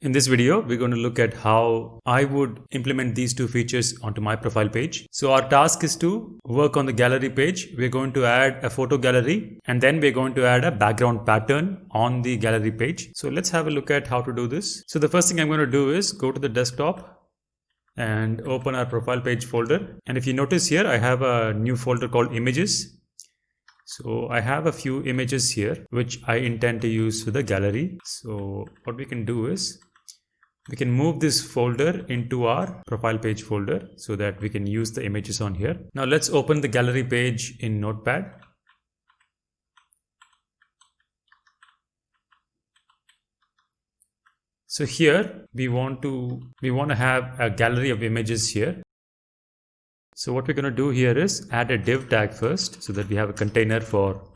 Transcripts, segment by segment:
In this video, we're going to look at how I would implement these two features onto my profile page. So our task is to work on the gallery page. We're going to add a photo gallery and then we're going to add a background pattern on the gallery page. So let's have a look at how to do this. So the first thing I'm going to do is go to the desktop and open our profile page folder. And if you notice here, I have a new folder called images. So I have a few images here which I intend to use for the gallery. So what we can do is we can move this folder into our profile page folder so that we can use the images on here. Now let's open the gallery page in Notepad. So here we want to have a gallery of images here. So what we're going to do here is add a div tag first so that we have a container for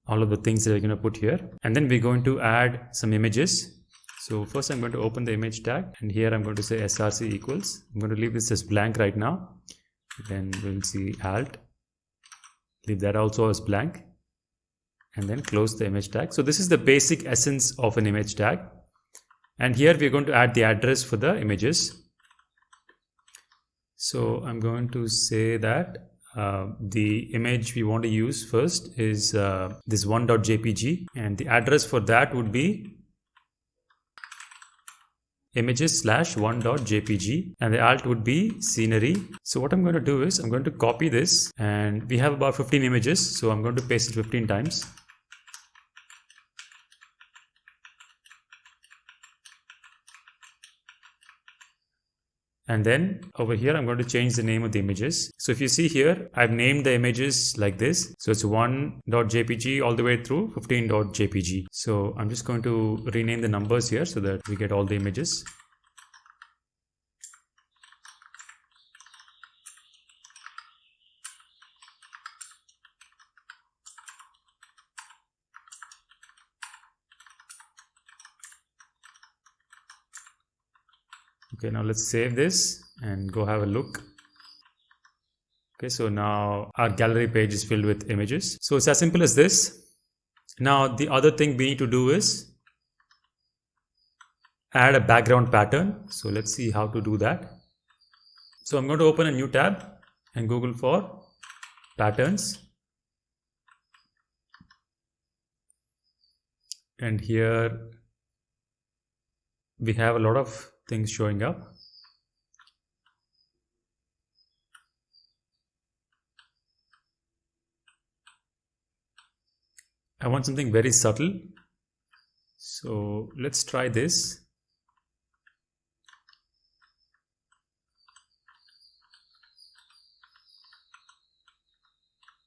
all of the things that we're going to put here. And then we're going to add some images. So first I'm going to open the image tag and here I'm going to say src equals. I'm going to leave this as blank right now. Then we'll see alt. Leave that also as blank. And then close the image tag. So this is the basic essence of an image tag. And here we're going to add the address for the images. So I'm going to say that the image we want to use first is this 1.jpg and the address for that would be images/1.jpg and the alt would be scenery. So what I'm going to do is I'm going to copy this and we have about 15 images. So I'm going to paste it 15 times. And then over here, I'm going to change the name of the images. So if you see here, I've named the images like this. So it's 1.jpg all the way through 15.jpg. So I'm just going to rename the numbers here so that we get all the images. Okay, now let's save this and go have a look. Okay, so now our gallery page is filled with images. So it's as simple as this. Now the other thing we need to do is add a background pattern. So let's see how to do that. So I'm going to open a new tab and Google for patterns. And here we have a lot of things showing up. I want something very subtle. So let's try this.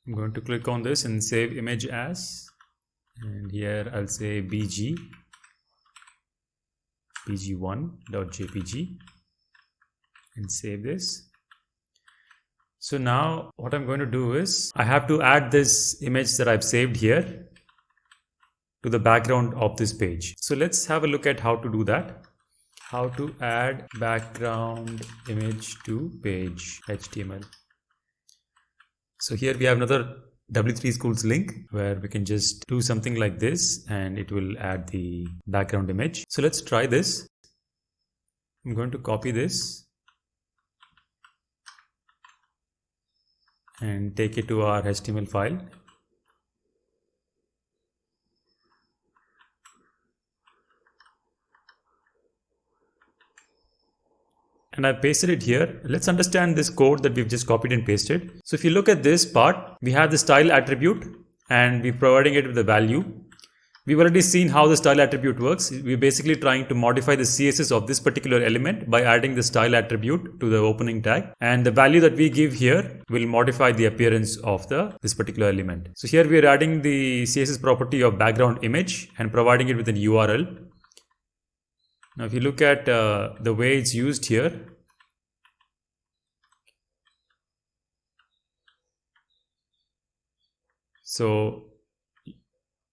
I'm going to click on this and save image as, and here I'll say bg1.jpg and save this. So now what I'm going to do is I have to add this image that I've saved here to the background of this page. So let's have a look at how to do that. How to add background image to page HTML. So here we have another W3 Schools link where we can just do something like this and it will add the background image. So let's try this. I'm going to copy this and take it to our HTML file. And I pasted it here. Let's understand this code that we've just copied and pasted. So if you look at this part, we have the style attribute and we're providing it with a value. We've already seen how the style attribute works. We're basically trying to modify the CSS of this particular element by adding the style attribute to the opening tag. And the value that we give here will modify the appearance of this particular element. So here we are adding the CSS property of background image and providing it with an URL. Now if you look at the way it's used here, so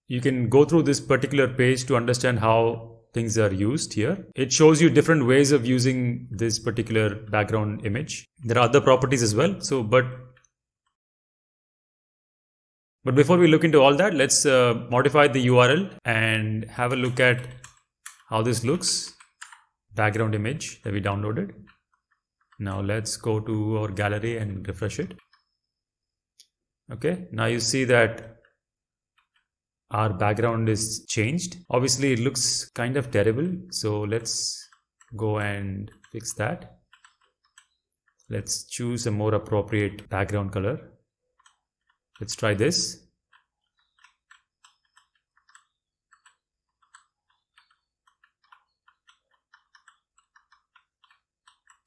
you can go through this particular page to understand how things are used here. It shows you different ways of using this particular background image. There are other properties as well. So, but before we look into all that, let's modify the URL and have a look at how this looks. background image that we downloaded. Now let's go to our gallery and refresh it. Okay, now you see that our background is changed. Obviously it looks kind of terrible, so let's go and fix that. Let's choose a more appropriate background color. Let's try this.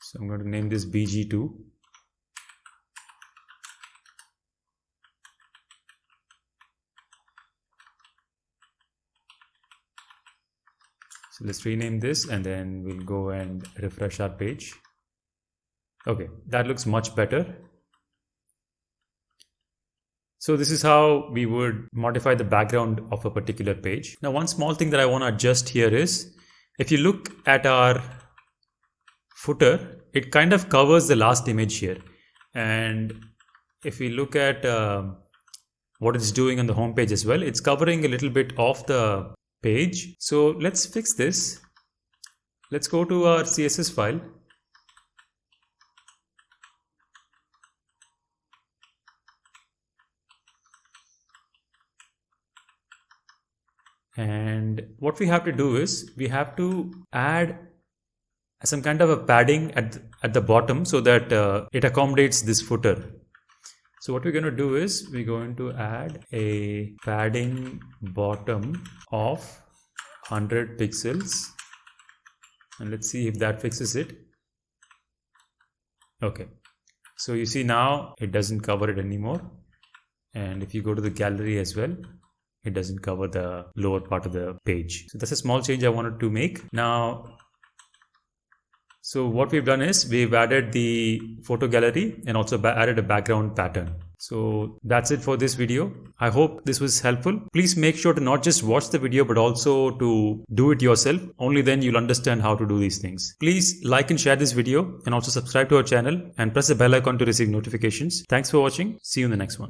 So I'm going to name this BG2. So let's rename this and then we'll go and refresh our page. Okay, that looks much better. So this is how we would modify the background of a particular page. Now one small thing that I want to adjust here is, if you look at our footer, it kind of covers the last image here. And if we look at what it's doing on the home page as well, it's covering a little bit of the page. So let's fix this. Let's go to our CSS file. And what we have to do is we have to add some kind of a padding at the bottom so that it accommodates this footer. So what we're going to do is we're going to add a padding bottom of 100 pixels, and let's see if that fixes it. Okay, so you see now it doesn't cover it anymore, and if you go to the gallery as well, it doesn't cover the lower part of the page. So that's a small change I wanted to make. Now, so what we've done is we've added the photo gallery and also added a background pattern. So that's it for this video. I hope this was helpful. Please make sure to not just watch the video but also to do it yourself. Only then you'll understand how to do these things. Please like and share this video and also subscribe to our channel and press the bell icon to receive notifications. Thanks for watching. See you in the next one.